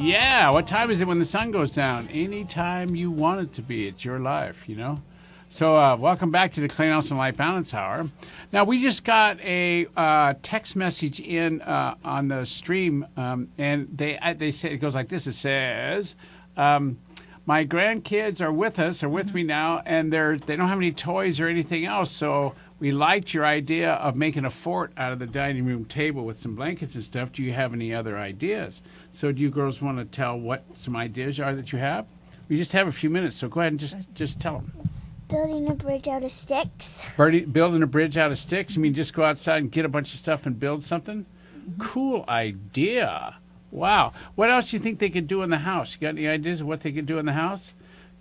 Yeah, what time is it when the sun goes down? Anytime you want it to be. It's your life, you know? So welcome back to the Clay Nelson Life Balance Hour. Now, we just got a text message in on the stream, and they say, it goes like this. It says, my grandkids are with us, are with me now, and they don't have any toys or anything else, so we liked your idea of making a fort out of the dining room table with some blankets and stuff. Do you have any other ideas? So do you girls want to tell what some ideas are that you have? We just have a few minutes, so go ahead and just tell them. Building a bridge out of sticks. Building a bridge out of sticks? You mean just go outside and get a bunch of stuff and build something? Mm-hmm. Cool idea. Wow. What else do you think they could do in the house? You got any ideas of what they could do in the house?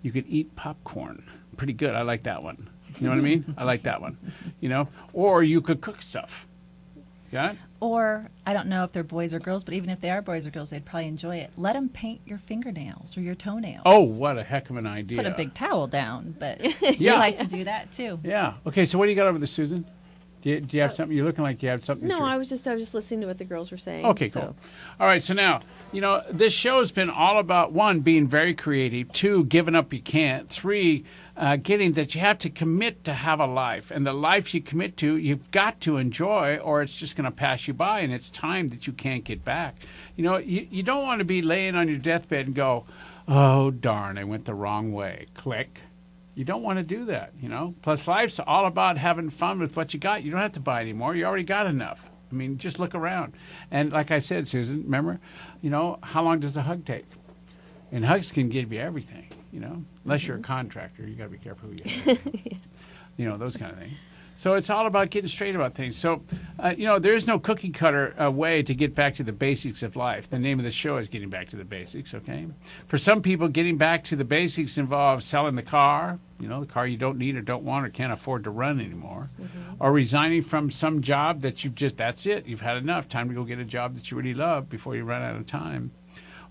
You could eat popcorn. Pretty good. I like that one. You know what I mean? I like that one. You know? Or you could cook stuff. Got it? Or, I don't know if they're boys or girls, but even if they are boys or girls, they'd probably enjoy it. Let them paint your fingernails or your toenails. Oh, what a heck of an idea. Put a big towel down, but yeah. we like to do that too. Yeah. Okay, so what do you got over there, Susan? Do you have something? You're looking like you have something. No, I was just listening to what the girls were saying. Okay, cool. All right, so now, you know, this show has been all about, 1, being very creative, 2, giving up you can't, 3, getting that you have to commit to have a life. And the life you commit to, you've got to enjoy, or it's just going to pass you by, and it's time that you can't get back. You know, you don't want to be laying on your deathbed and go, oh, darn, I went the wrong way. Click. You don't want to do that, you know. Plus, life's all about having fun with what you got. You don't have to buy anymore. You already got enough. I mean, just look around. And like I said, Susan, remember, you know, how long does a hug take? And hugs can give you everything, you know, unless you're a contractor. You got to be careful who you hug. Yeah. You know, those kind of things. So it's all about getting straight about things. So, you know, there's no cookie cutter way to get back to the basics of life. The name of the show is Getting Back to the Basics, okay? For some people, getting back to the basics involves selling the car, you know, the car you don't need or don't want or can't afford to run anymore, or resigning from some job that that's it. You've had enough. Time to go get a job that you really love before you run out of time.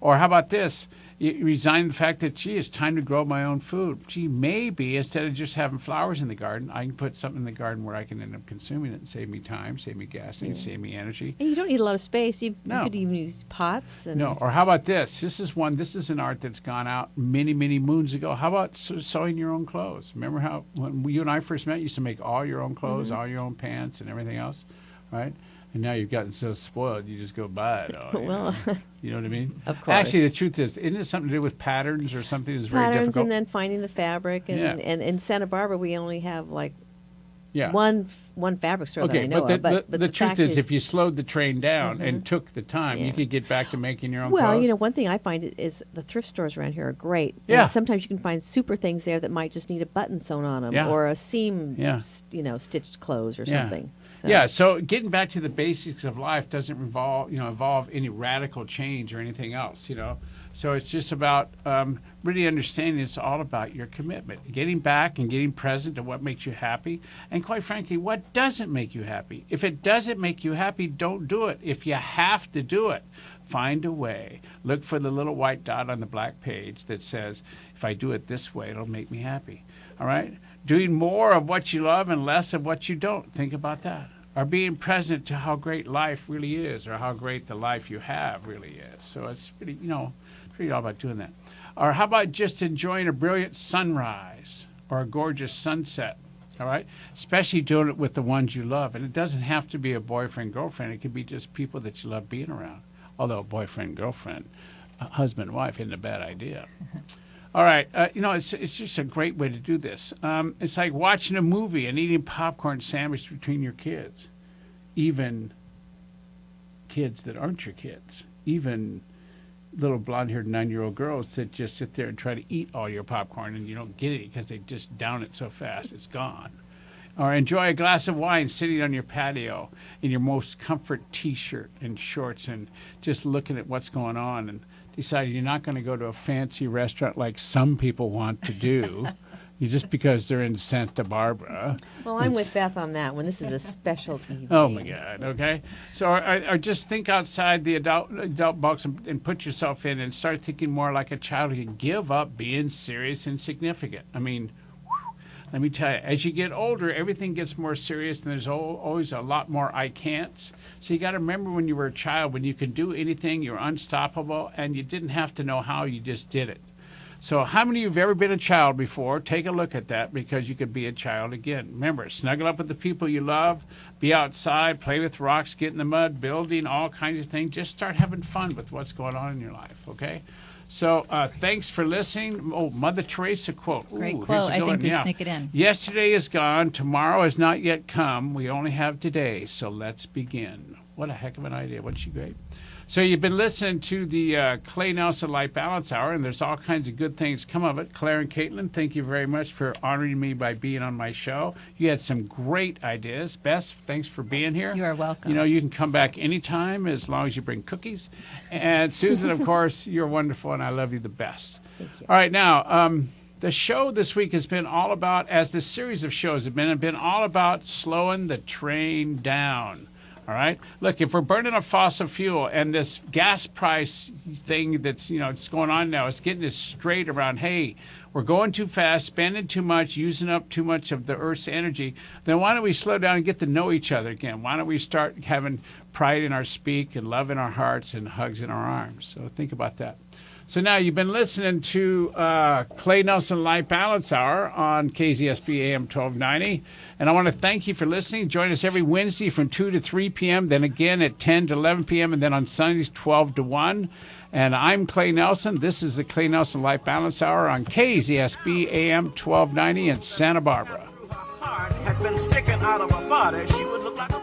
Or how about this? You resign the fact that, gee, it's time to grow my own food. Gee, maybe instead of just having flowers in the garden, I can put something in the garden where I can end up consuming it and save me time, save me gasoline, save me energy. And you don't need a lot of space. You could even use pots. No, or how about this? This is an art that's gone out many, many moons ago. How about sewing your own clothes? Remember how when you and I first met, you used to make all your own clothes, all your own pants and everything else, right? And now you've gotten so spoiled, you just go buy it all. Well, you know what I mean? Of course. Actually, the truth is, isn't it something to do with patterns or something that's very patterns difficult? and then finding the fabric. And in Santa Barbara, we only have like one fabric store that I know of. But the truth is, if you slowed the train down and took the time, you could get back to making your own clothes. Well, you know, one thing I find is the thrift stores around here are great. Yeah. And sometimes you can find super things there that might just need a button sewn on them or a seam, stitched clothes or something. So. Yeah, so getting back to the basics of life doesn't involve any radical change or anything else, you know. So it's just about really understanding it's all about your commitment, getting back and getting present to what makes you happy, and quite frankly, what doesn't make you happy. If it doesn't make you happy, don't do it. If you have to do it, find a way. Look for the little white dot on the black page that says, if I do it this way, it'll make me happy. All right? Doing more of what you love and less of what you don't. Think about that. Or being present to how great life really is, or how great the life you have really is. So it's really, it's really all about doing that. Or how about just enjoying a brilliant sunrise or a gorgeous sunset, all right? Especially doing it with the ones you love. And it doesn't have to be a boyfriend, girlfriend. It could be just people that you love being around. Although boyfriend, girlfriend, husband, wife isn't a bad idea. All right, it's just a great way to do this. It's like watching a movie and eating popcorn sandwiched between your kids, even kids that aren't your kids, even little blonde-haired 9-year-old girls that just sit there and try to eat all your popcorn and you don't get it because they just down it so fast it's gone. Or enjoy a glass of wine sitting on your patio in your most comfort T-shirt and shorts and just looking at what's going on and deciding you're not going to go to a fancy restaurant like some people want to do just because they're in Santa Barbara. Well, I'm with Beth on that one. This is a special evening. Oh, my God, okay? So or just think outside the adult box and put yourself in and start thinking more like a child who can give up being serious and significant. I mean, Let me tell you, as you get older, everything gets more serious, and there's always a lot more I can'ts. So you got to remember when you were a child, when you could do anything, you're unstoppable, and you didn't have to know how, you just did it. So how many of you have ever been a child before? Take a look at that, because you could be a child again. Remember, snuggle up with the people you love, be outside, play with rocks, get in the mud, building, all kinds of things. Just start having fun with what's going on in your life, okay? So thanks for listening. Oh, Mother Teresa quote. Ooh, Great quote. I think we sneak it in. Yesterday is gone. Tomorrow has not yet come. We only have today, so let's begin. What a heck of an idea. Wasn't she great? So you've been listening to the Clay Nelson Life Balance Hour, and there's all kinds of good things come of it. Claire and Caitlin, thank you very much for honoring me by being on my show. You had some great ideas. Bess, thanks for being here. You are welcome. You know, you can come back anytime as long as you bring cookies. And Susan, of course, you're wonderful, and I love you the best. Thank you. All right, now, the show this week has been all about, as this series of shows have been all about slowing the train down. All right. Look, if we're burning a fossil fuel and this gas price thing that's, it's going on now, it's getting us straight around, hey, we're going too fast, spending too much, using up too much of the Earth's energy, then why don't we slow down and get to know each other again? Why don't we start having pride in our speak and love in our hearts and hugs in our arms? So think about that. So now you've been listening to Clay Nelson Life Balance Hour on KZSB AM 1290. And I want to thank you for listening. Join us every Wednesday from 2 to 3 p.m., then again at 10 to 11 p.m., and then on Sundays 12 to 1. And I'm Clay Nelson. This is the Clay Nelson Life Balance Hour on KZSB AM 1290 in Santa Barbara. Had been sticking out of her body. She would look like a